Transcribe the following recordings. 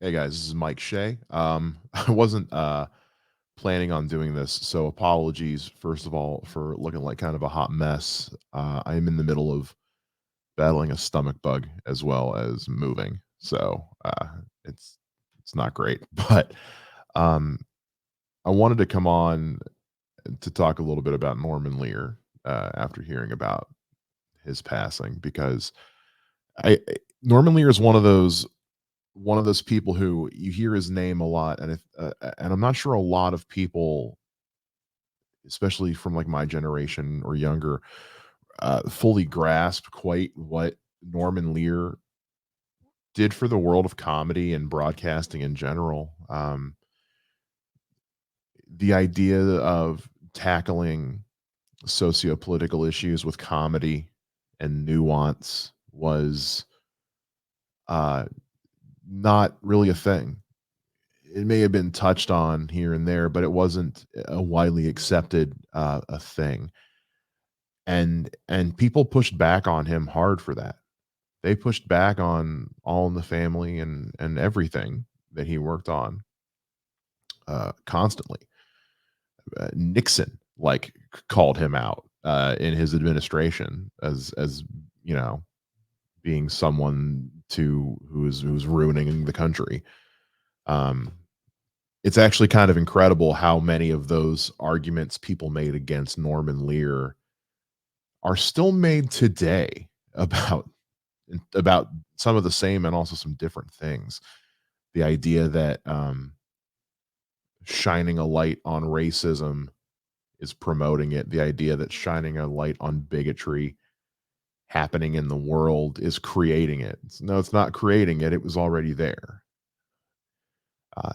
Hey guys, this is Mike Shea. I wasn't planning on doing this, so apologies first of all for looking like kind of a hot mess. I am in the middle of battling a stomach bug as well as moving, so it's it's not great. But um, I wanted to come on to talk a little bit about Norman Lear after hearing about his passing because Norman Lear is one of those people who you hear his name a lot, and I'm not sure a lot of people, especially from like my generation or younger, fully grasp quite what Norman Lear did for the world of comedy and broadcasting in general. The idea of tackling socio-political issues with comedy and nuance was uh, not really a thing. It may have been touched on here and there, but it wasn't a widely accepted a thing. And people pushed back on him hard for that. They pushed back on All in the Family and everything that he worked on constantly. Nixon called him out in his administration as you know being someone to who's ruining the country. Um, it's actually kind of incredible how many of those arguments people made against Norman Lear are still made today about some of the same and also some different things. The idea that shining a light on racism is promoting it. The idea that shining a light on bigotry happening in the world is creating it. No, it's not creating it. It was already there.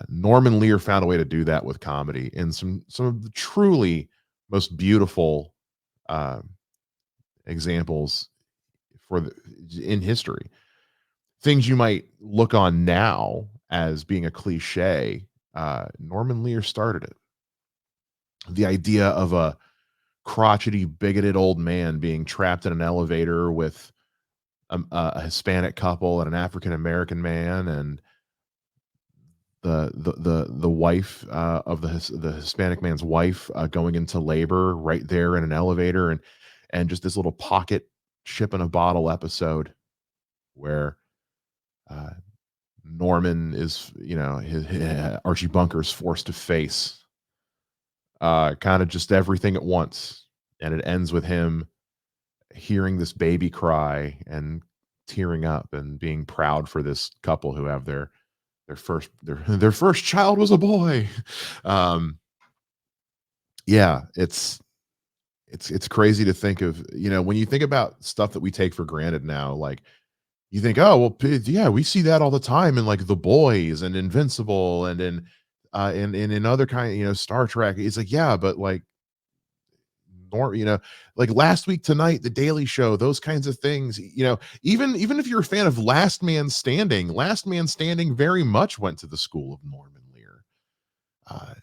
Norman Lear found a way to do that with comedy in some of the truly most beautiful uh, examples for in history. Things you might look on now as being a cliche. Norman Lear started it. The idea of a crotchety, bigoted old man being trapped in an elevator with a Hispanic couple and an African American man, and the wife of the Hispanic man's wife going into labor right there in an elevator, and just this little pocket ship in a bottle episode where uh, Norman is, Archie Bunker's forced to face kind of just everything at once, and it ends with him hearing this baby cry and tearing up and being proud for this couple who have their first child was a boy. Um, yeah, it's crazy to think of, when you think about stuff that we take for granted now, like you think, oh well, yeah, we see that all the time in like The Boys and Invincible and in other kind, Star Trek. It's like, yeah, but like nor like Last Week Tonight, The Daily Show, those kinds of things, even if you're a fan of Last Man Standing very much went to the school of Norman Lear. uh,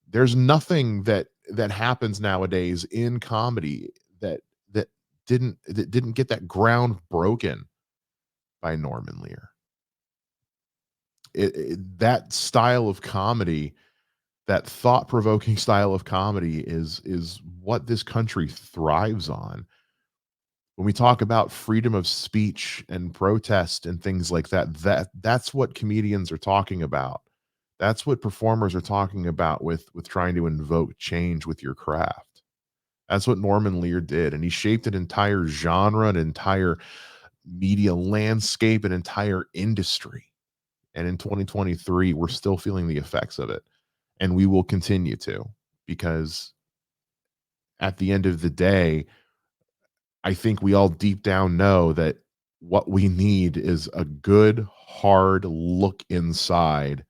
there's nothing that happens nowadays in comedy that that didn't get that ground broken by Norman Lear. That style of comedy, that thought-provoking style of comedy is what this country thrives on. When we talk about freedom of speech and protest and things like that, that's what comedians are talking about. That's what performers are talking about with trying to invoke change with your craft. That's what Norman Lear did, and he shaped an entire genre, an entire media landscape, an entire industry. And in 2023, we're still feeling the effects of it, and we will continue to, because at the end of the day, I think we all deep down know that what we need is a good, hard look inside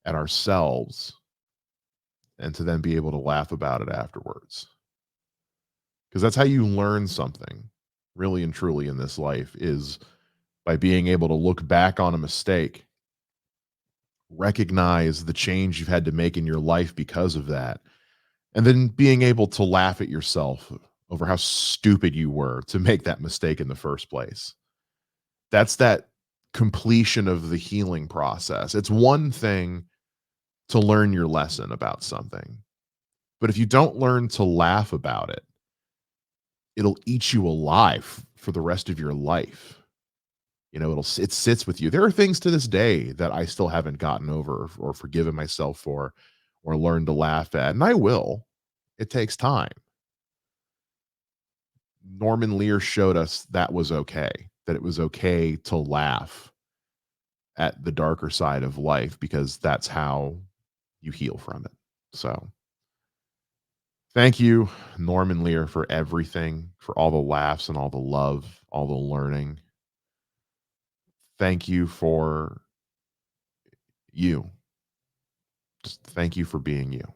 at ourselves and to then be able to laugh about it afterwards. Because that's how you learn something really and truly in this life, is by being able to look back on a mistake, recognize the change you've had to make in your life because of that, and then being able to laugh at yourself over how stupid you were to make that mistake in the first place. That's that completion of the healing process. It's one thing to learn your lesson about something, but if you don't learn to laugh about it, it'll eat you alive for the rest of your life. You know, it sits with you. There are things to this day that I still haven't gotten over or forgiven myself for or learned to laugh at, and I will. It takes time. Norman Lear showed us that was okay, that it was okay to laugh at the darker side of life because that's how you heal from it. So, thank you, Norman Lear, for everything, for all the laughs and all the love, all the learning. Thank you for you. Just thank you for being you.